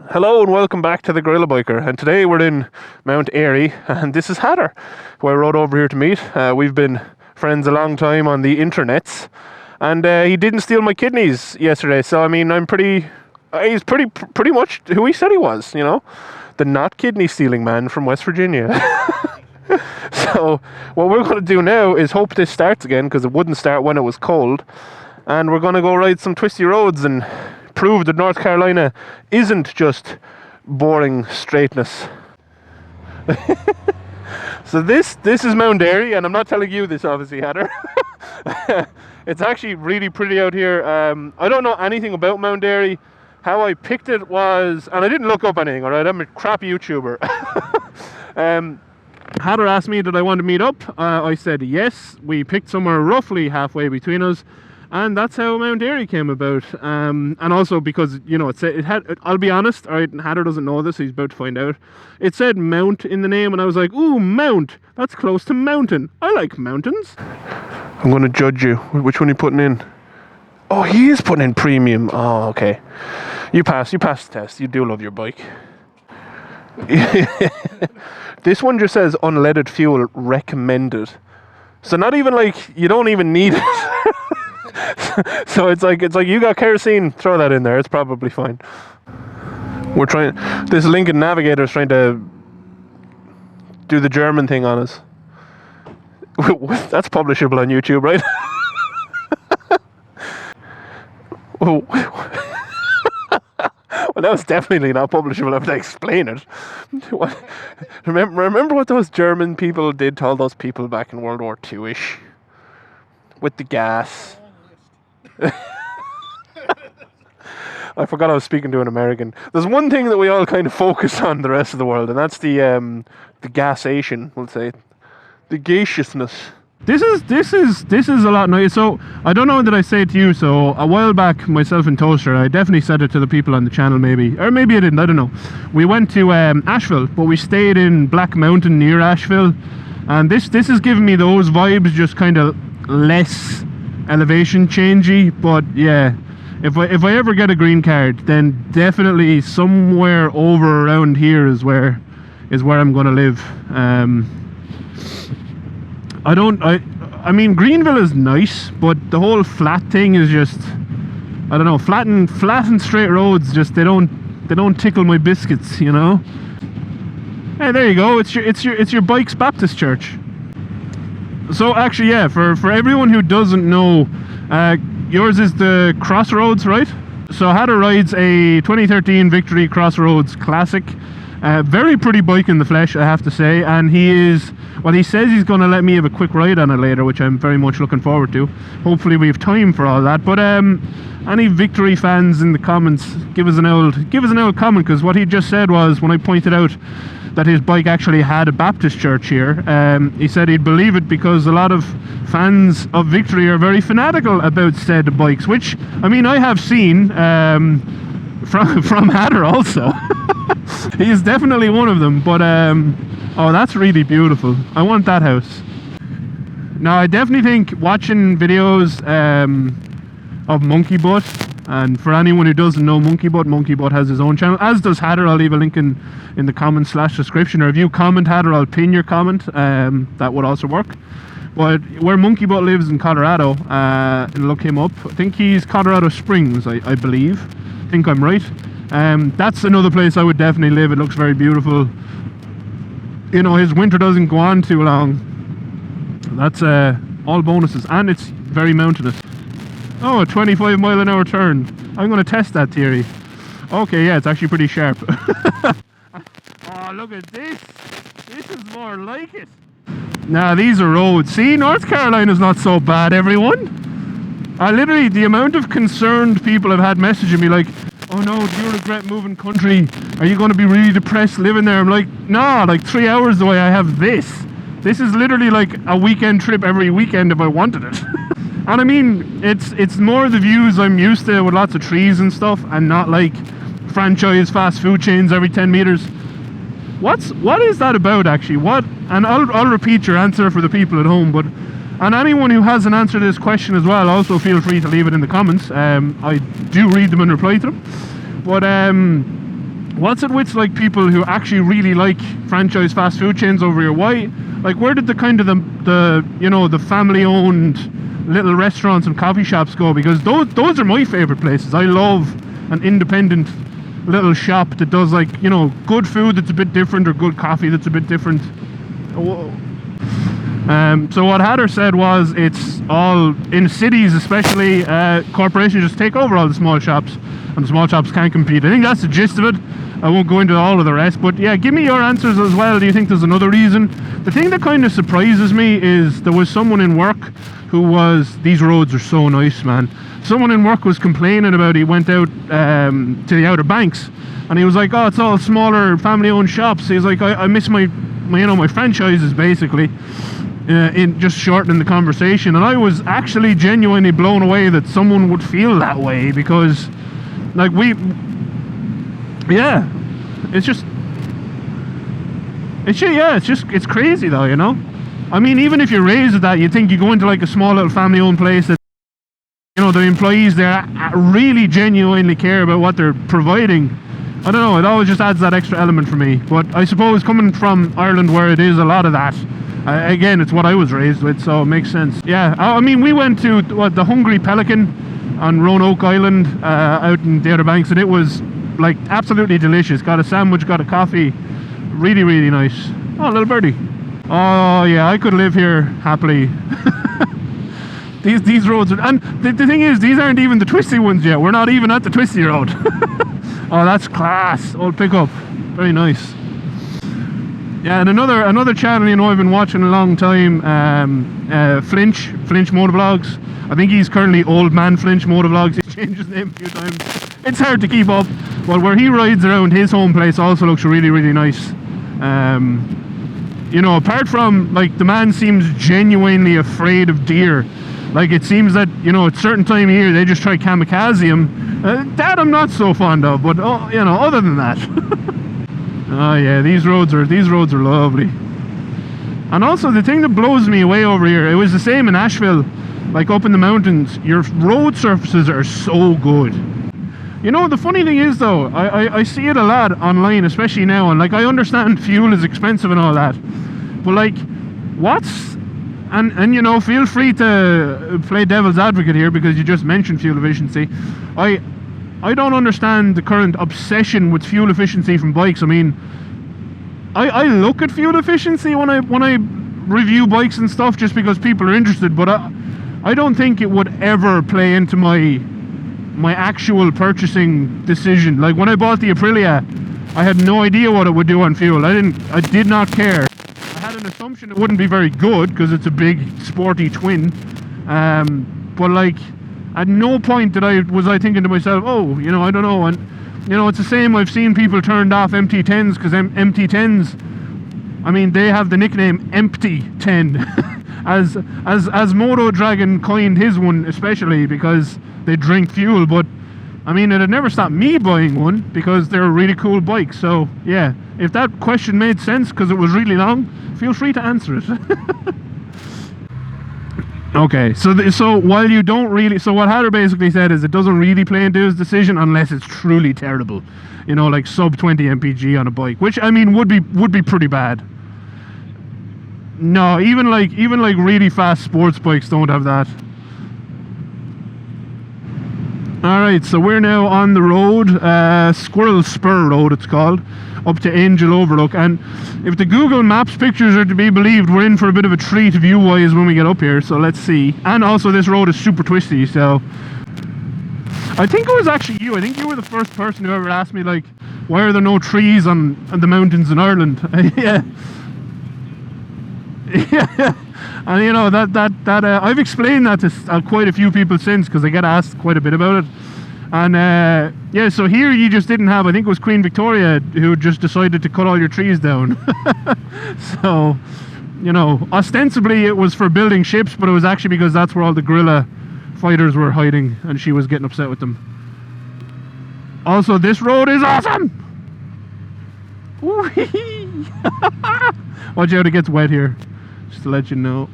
Hello and welcome back to the GorillaBiker, and today we're in Mt Airy and this is Hatter, who I rode over here to meet. We've been friends a long time on the internets, and he didn't steal my kidneys yesterday, so I mean he's pretty much who he said he was, you know, the not kidney stealing man from West Virginia. So what we're going to do now is hope this starts again, because it wouldn't start when it was cold, and we're going to go ride some twisty roads and prove that North Carolina isn't just boring straightness. So this is Mt Airy, and I'm not telling you this, obviously, Hatter. It's actually really pretty out here. I don't know anything about Mt Airy. How I picked it was, and I didn't look up anything, alright, I'm a crap YouTuber. Hatter asked me did I want to meet up. I said yes. We picked somewhere roughly halfway between us, and that's how Mt Airy came about. And also because, you know, it had, I'll be honest, alright, Hatter doesn't know this, he's about to find out. It said Mount in the name, and I was like, ooh, Mount, that's close to mountain. I like mountains. I'm going to judge you. Which one are you putting in? Oh, he is putting in premium. Oh, okay. You passed the test. You do love your bike. This one just says unleaded fuel recommended. So not even like, you don't even need it. So it's like you got kerosene, throw that in there, it's probably fine. We're trying, this Lincoln Navigator is trying to do the German thing on us. That's publishable on YouTube, right? Oh. Well, that was definitely not publishable. I have to explain it. Remember what those German people did to all those people back in World War II-ish? With the gas. I forgot I was speaking to an American. There's one thing that we all kind of focus on the rest of the world, and that's the gasation, we'll say. The gaseousness. This is a lot nice. So I don't know, did I say it to you? So a while back, myself and Toaster, I definitely said it to the people on the channel, maybe, or maybe I didn't, I don't know. We went to Asheville, but we stayed in Black Mountain near Asheville, and this is giving me those vibes, just kind of less elevation changey. But yeah, if I ever get a green card, then definitely somewhere over around here is where I'm gonna live. I mean, Greenville is nice, but the whole flat thing is just, I don't know, flat and straight roads, just they don't tickle my biscuits, you know. Hey, there you go. It's your bike's Baptist church. So actually, yeah, for everyone who doesn't know, yours is the Crossroads, right? So Hatter rides a 2013 Victory Crossroads Classic. Very pretty bike in the flesh, I have to say, and he says he's going to let me have a quick ride on it later, which I'm very much looking forward to. Hopefully we have time for all that. But any Victory fans in the comments, give us an old comment, because what he just said was, when I pointed out that his bike actually had a Baptist church here, he said he'd believe it because a lot of fans of Victory are very fanatical about said bikes, which, I mean, I have seen from Hatter also. He is definitely one of them. But oh, that's really beautiful. I want that house. Now, I definitely think watching videos of Monkey Butt, and for anyone who doesn't know Monkey Butt has his own channel, as does Hatter. I'll leave a link in the comments / description, or if you comment Hatter, I'll pin your comment. That would also work. But where Monkey Butt lives in Colorado, look him up. I think he's Colorado Springs, I believe. I think I'm right. That's another place I would definitely live. It looks very beautiful. You know, his winter doesn't go on too long. That's all bonuses, and it's very mountainous. Oh, a 25-mile-an-hour turn. I'm going to test that theory. Okay, yeah, it's actually pretty sharp. Oh, look at this. This is more like it. Now, these are roads. See, North Carolina's not so bad, everyone. Literally, the amount of concerned people have had messaging me like, oh no, do you regret moving country? Are you going to be really depressed living there? I'm like, nah, like 3 hours away I have this. This is literally like a weekend trip every weekend if I wanted it. And I mean, it's more the views I'm used to, with lots of trees and stuff, and not like franchise fast food chains every 10 meters. What is that about, actually? And I'll repeat your answer for the people at home, but, and anyone who has an answer to this question as well, also feel free to leave it in the comments. I do read them and reply to them. But what's it with like people who actually really like franchise fast food chains over here? Why, like, where did the kind of the you know, the family owned little restaurants and coffee shops go? Because those are my favorite places. I love an independent little shop that does, like, you know, good food that's a bit different, or good coffee that's a bit different. So what Hatter said was, it's all in cities especially, corporations just take over all the small shops, and the small shops can't compete. I think that's the gist of it. I won't go into all of the rest, but yeah, give me your answers as well. Do you think there's another reason? The thing that kind of surprises me is there was someone in work who was, these roads are so nice, man. Someone in work was complaining about, he went out to the Outer Banks, and he was like, oh, it's all smaller family-owned shops. He's like, I miss my you know, my franchises, basically, in just shortening the conversation. And I was actually genuinely blown away that someone would feel that way, because, like, yeah, it's crazy though, you know. I mean, even if you're raised at that, you think you go into like a small little family-owned place that, you know, the employees there really genuinely care about what they're providing. I don't know, it always just adds that extra element for me. But I suppose coming from Ireland, where it is a lot of that, again, it's what I was raised with, so it makes sense. Yeah, I mean, we went to the Hungry Pelican on Roanoke Island, out in the Outer Banks, and it was like absolutely delicious. Got a sandwich, got a coffee, really, really nice. Oh, little birdie. Oh yeah, I could live here happily. These roads are, and the thing is, these aren't even the twisty ones yet. We're not even at the twisty road. Oh, that's class. Old pickup, very nice. Yeah, and another channel, you know, I've been watching a long time, Flinch Motovlogs. I think he's currently Old Man Flinch Motovlogs. He's changed his name a few times. It's hard to keep up. But where he rides around, his home place also looks really, really nice. You know, apart from, like, the man seems genuinely afraid of deer. Like, it seems that, you know, at a certain time of year they just try kamikaze him. That I'm not so fond of, but oh, you know, other than that. Oh yeah, these roads are lovely. And also, the thing that blows me away over here, it was the same in Asheville, like up in the mountains, your road surfaces are so good. You know, the funny thing is though, I see it a lot online, especially now, and like, I understand fuel is expensive and all that, but like, and you know, feel free to play devil's advocate here, because you just mentioned fuel efficiency. I don't understand the current obsession with fuel efficiency from bikes. I mean, I look at fuel efficiency when I review bikes and stuff, just because people are interested, but I don't think it would ever play into my actual purchasing decision. Like, when I bought the Aprilia, I had no idea what it would do on fuel. I did not care. I had an assumption it wouldn't be very good, because it's a big sporty twin, but like, at no point was I thinking to myself, oh, you know, I don't know. And you know, it's the same, I've seen people turned off MT10s, because MT10s, I mean, they have the nickname Empty 10. as Moto Dragon coined his one, especially because they drink fuel. But I mean, it had never stopped me buying one, because they're a really cool bike. So yeah, if that question made sense because it was really long, feel free to answer it. Okay, so while you don't really, so what Hatter basically said is, it doesn't really play into his decision unless it's truly terrible, you know, like sub 20 mpg on a bike, which I mean would be pretty bad. No, even like really fast sports bikes don't have that. Alright, so we're now on the road, Squirrel Spur Road it's called, up to Angel Overlook, and if the Google Maps pictures are to be believed, we're in for a bit of a treat view-wise when we get up here, so let's see. And also, this road is super twisty, so I think it was actually you. I think you were the first person who ever asked me, like, why are there no trees on the mountains in Ireland? Yeah. Yeah. And you know, that I've explained that to quite a few people since, because I get asked quite a bit about it. And yeah, so here you just didn't have, I think it was Queen Victoria who just decided to cut all your trees down. So, you know, ostensibly it was for building ships, but it was actually because that's where all the guerrilla fighters were hiding, and she was getting upset with them. Also, this road is awesome! Watch out, it gets wet here, just to let you know.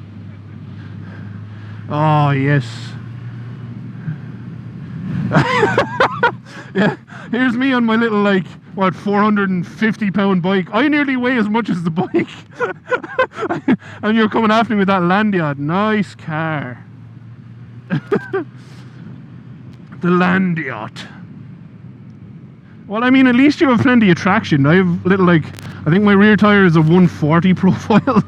Oh yes. Yeah, here's me on my little like what, 450-pound bike. I nearly weigh as much as the bike. And you're coming after me with that land yacht. Nice car. The land yacht. Well, I mean, at least you have plenty of traction. I have little, like, I think my rear tire is a 140 profile.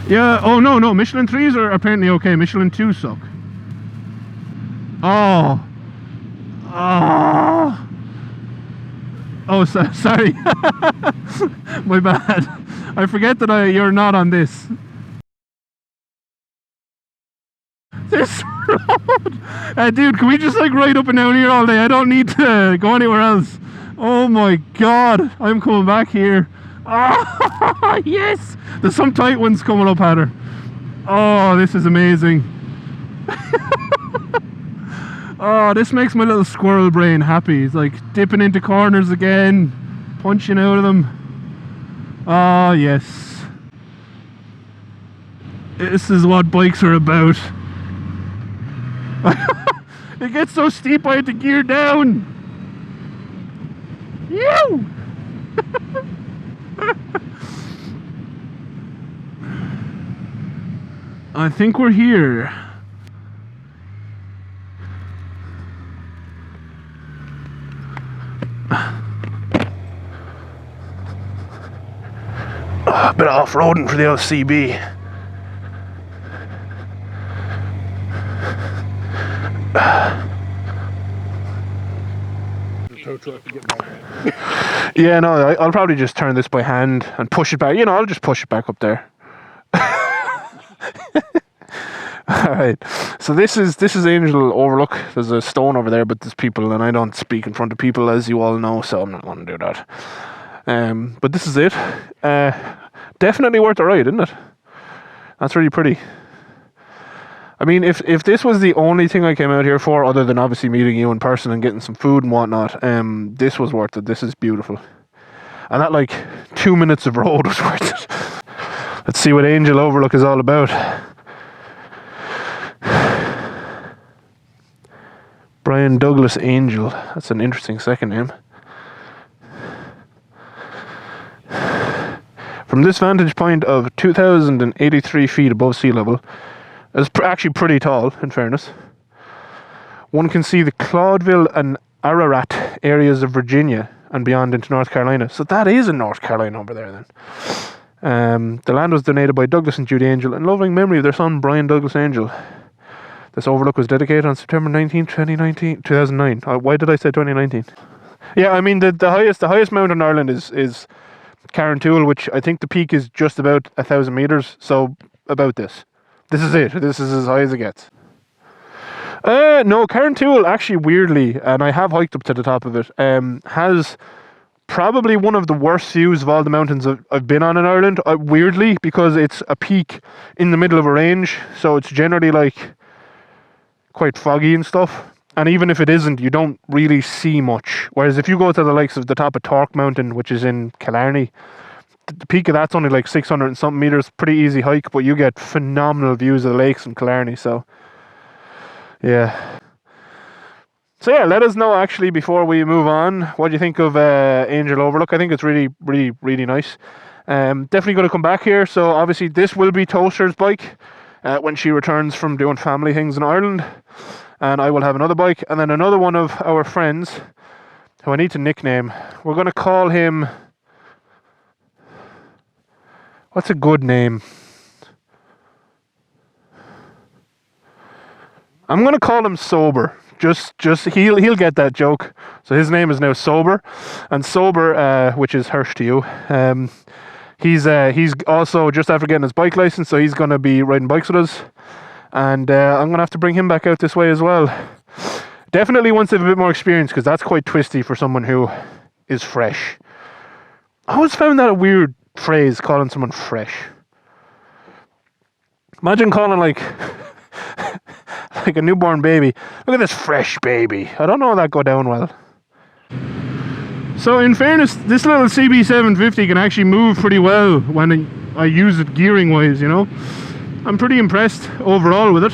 Yeah, oh no, Michelin 3s are apparently okay. Michelin 2s suck. Oh, sorry. My bad. I forget that you're not on this. This road. Dude, can we just like ride up and down here all day? I don't need to go anywhere else. Oh my god, I'm coming back here. Oh, yes! There's some tight ones coming up, Hatter. Oh, this is amazing. Oh, this makes my little squirrel brain happy. It's like dipping into corners again, punching out of them. Oh, yes. This is what bikes are about. It gets so steep I had to gear down. Ew! I think we're here. A bit of off-roading for the LCB. Yeah, no, I'll probably just turn this by hand and push it back. You know, I'll just push it back up there. Alright, so this is Angel Overlook. There's a stone over there, but there's people, and I don't speak in front of people, as you all know, so I'm not going to do that. But this is it. Definitely worth a ride, isn't it? That's really pretty. I mean, if this was the only thing I came out here for, other than obviously meeting you in person and getting some food and whatnot, this was worth it. This is beautiful. And that, like, 2 minutes of road was worth it. Let's see what Angel Overlook is all about. Brian Douglas Angel. That's an interesting second name. From this vantage point of 2,083 feet above sea level, it's actually pretty tall, in fairness, one can see the Claudeville and Ararat areas of Virginia and beyond into North Carolina. So that is in North Carolina over there then. The land was donated by Douglas and Judy Angel in loving memory of their son Brian Douglas Angel. This overlook was dedicated on September 19, 2009. Why did I say 2019? Yeah, I mean the highest mountain in Ireland is Carrantoul, which I think the peak is just about 1,000 meters. So about this. This is it. This is as high as it gets. No, Carrantoul actually, weirdly, and I have hiked up to the top of it, has probably one of the worst views of all the mountains I've been on in Ireland. Weirdly, because it's a peak in the middle of a range, so it's generally like quite foggy and stuff. And even if it isn't, you don't really see much. Whereas if you go to the likes of the top of Torque Mountain, which is in Killarney, the peak of that's only like 600 and something meters, pretty easy hike, but you get phenomenal views of the lakes in Killarney, so yeah. So yeah, let us know actually before we move on, what do you think of Angel Overlook? I think it's really, really, really nice. Definitely going to come back here, so obviously this will be Toaster's bike when she returns from doing family things in Ireland, and I will have another bike, and then another one of our friends, who I need to nickname. We're going to call him... What's a good name? I'm going to call him Sober. Just he'll get that joke. So his name is now Sober, and Sober, which is Hirsch to you. He's also just after getting his bike license, so he's going to be riding bikes with us, and I'm going to have to bring him back out this way as well. Definitely wants to have a bit more experience, because that's quite twisty for someone who is fresh. I always found that a weird phrase, calling someone fresh. Imagine calling like a newborn baby, look at this fresh baby. I don't know if that go down well. So in fairness, this little CB750 can actually move pretty well when I use it gearing wise, you know. I'm pretty impressed overall with it.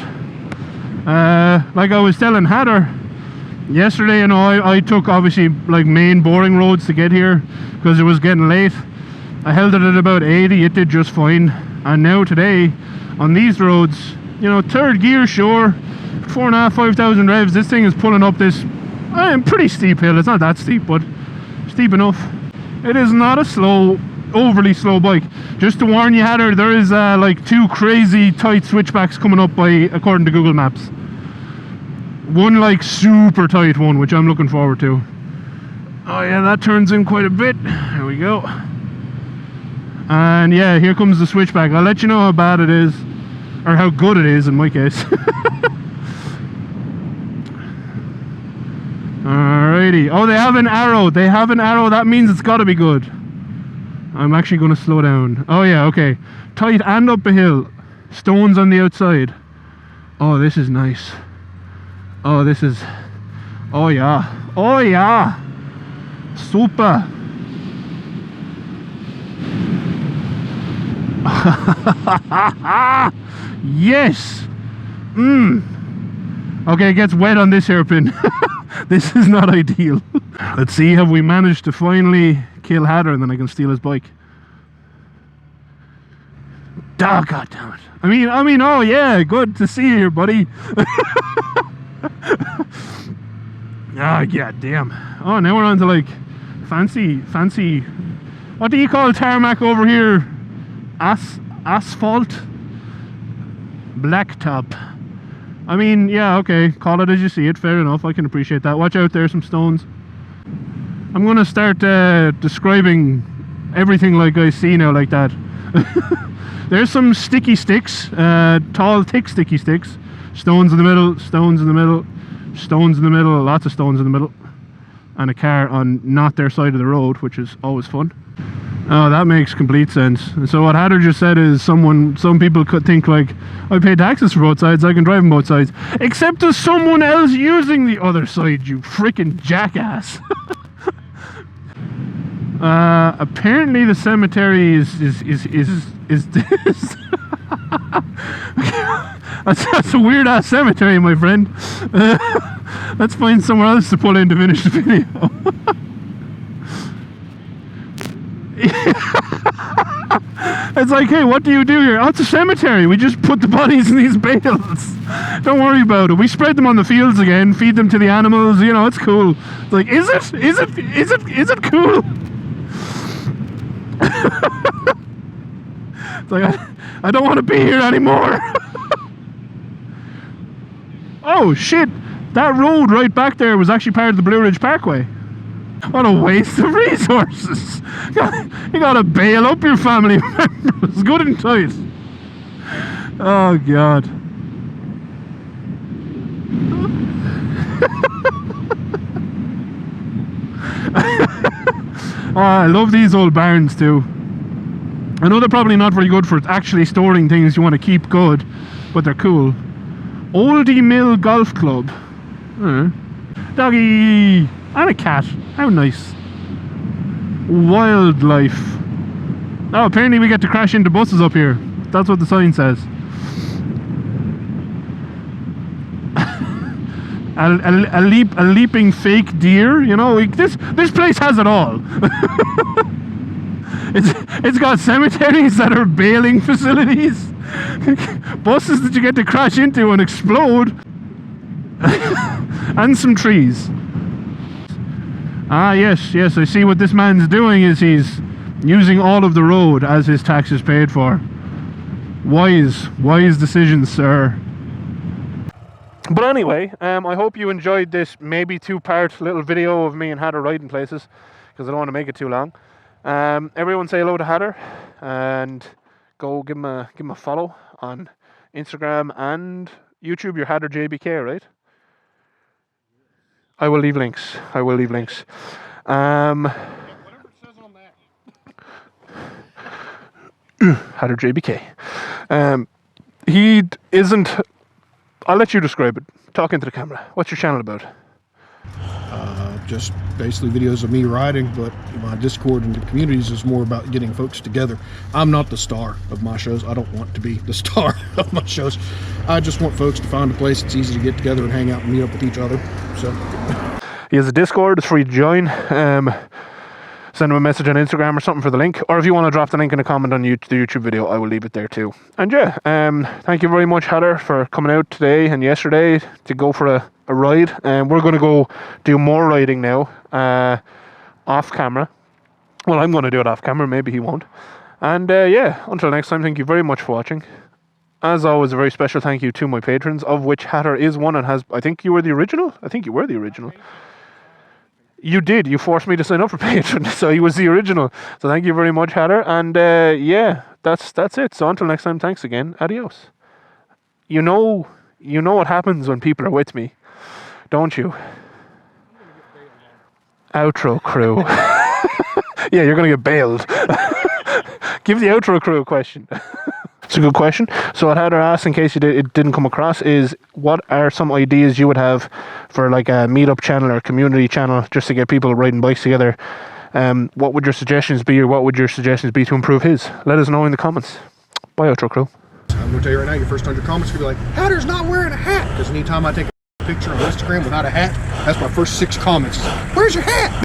Like I was telling Hatter yesterday, you know, I took obviously like main boring roads to get here because it was getting late. I held it at about 80, it did just fine. And now today, on these roads, you know, third gear, sure, 4,500 revs, this thing is pulling up this pretty steep hill. It's not that steep, but steep enough. It is not a overly slow bike. Just to warn you, Hatter, there is like 2 crazy tight switchbacks coming up according to Google Maps. One like super tight one, which I'm looking forward to. Oh yeah, that turns in quite a bit. There we go. And yeah, here comes the switchback. I'll let you know how bad it is, or how good it is in my case. Alrighty. Oh, they have an arrow. They have an arrow. That means it's got to be good. I'm actually going to slow down. Oh yeah, okay. Tight and up a hill. Stones on the outside. Oh, this is nice. Oh, this is... Oh yeah. Oh yeah. Super. Yes. Okay, it gets wet on this hairpin. This is not ideal. Let's see, have we managed to finally kill Hatter and then I can steal his bike? Oh, god damn it. I mean, oh yeah, good to see you here, buddy. Ah, god damn. Oh, now we're on to like fancy, what do you call tarmac over here? Asphalt? Blacktop. I mean, yeah, okay, call it as you see it, fair enough, I can appreciate that. Watch out, there's some stones. I'm gonna start describing everything like I see now, like that. There's some sticky sticks, tall, thick sticky sticks. Stones in the middle, stones in the middle, stones in the middle, lots of stones in the middle. And a car on not their side of the road, which is always fun. Oh, that makes complete sense. And so what Hatter just said is some people could think like, I pay taxes for both sides, I can drive on both sides. Except there's someone else using the other side, you freaking jackass. Apparently the cemetery is this. That's a weird ass cemetery, my friend. Let's find somewhere else to pull in to finish the video. It's like, hey, what do you do here? Oh, it's a cemetery. We just put the bodies in these bales. Don't worry about it. We spread them on the fields again, feed them to the animals. You know, it's cool. It's like, is it cool? It's like, I don't want to be here anymore. Oh shit! That road right back there was actually part of the Blue Ridge Parkway. What a waste of resources! You gotta bail up your family members, good and tight. Oh god. Oh, I love these old barns too. I know they're probably not very good for actually storing things you want to keep good, but they're cool. Oldie Mill Golf Club. Doggy! And a cat. How nice. Wildlife. Oh, apparently we get to crash into buses up here. That's what the sign says. a leaping fake deer. You know, like this place has it all. It's got cemeteries that are bailing facilities, buses that you get to crash into and explode, and some trees. Ah, yes, I see what this man's doing is he's using all of the road as his taxes paid for. Wise decisions, sir. But anyway, I hope you enjoyed this maybe 2-part little video of me and Hatter riding places, because I don't want to make it too long. Everyone say hello to Hatter, and go give him a follow on Instagram and YouTube. You're HatterJBK, right? I will leave links. Whatever it says on there. HatterJBK. He isn't... I'll let you describe it. Talk into the camera. What's your channel about? Just basically videos of me riding, but my Discord and the communities is more about getting folks together. I'm not the star of my shows. I don't want to be the star of my shows. I just want folks to find a place that's easy to get together and hang out and meet up with each other. So he has a Discord. It's free to join. Send him a message on Instagram or something for the link, or if you want to drop the link in a comment on the YouTube video, I will leave it there too. And yeah, thank you very much, Hatter, for coming out today and yesterday to go for a ride. And we're going to go do more riding now, off camera. Well, I'm going to do it off camera, maybe he won't. And yeah, until next time, thank you very much for watching. As always, a very special thank you to my patrons, of which Hatter is one and has, I think you were the original? I think you were the original. You did. You forced me to sign up for Patreon, so he was the original. So thank you very much, Hatter. And yeah, that's it. So until next time, thanks again. Adios. You know what happens when people are with me, don't you? Outro crew. Yeah, you're gonna get bailed. Give the outro crew a question. It's a good question. So what Hatter asked, in case it didn't come across, is what are some ideas you would have for like a meetup channel or community channel just to get people riding bikes together? What would your suggestions be, or what would your suggestions be to improve his? Let us know in the comments. Bye, outro crew. I'm gonna tell you right now, your first 100 comments are gonna be like, Hatter's not wearing a hat. Because anytime I take a picture on Instagram without a hat, that's my first 6 comments. Where's your hat?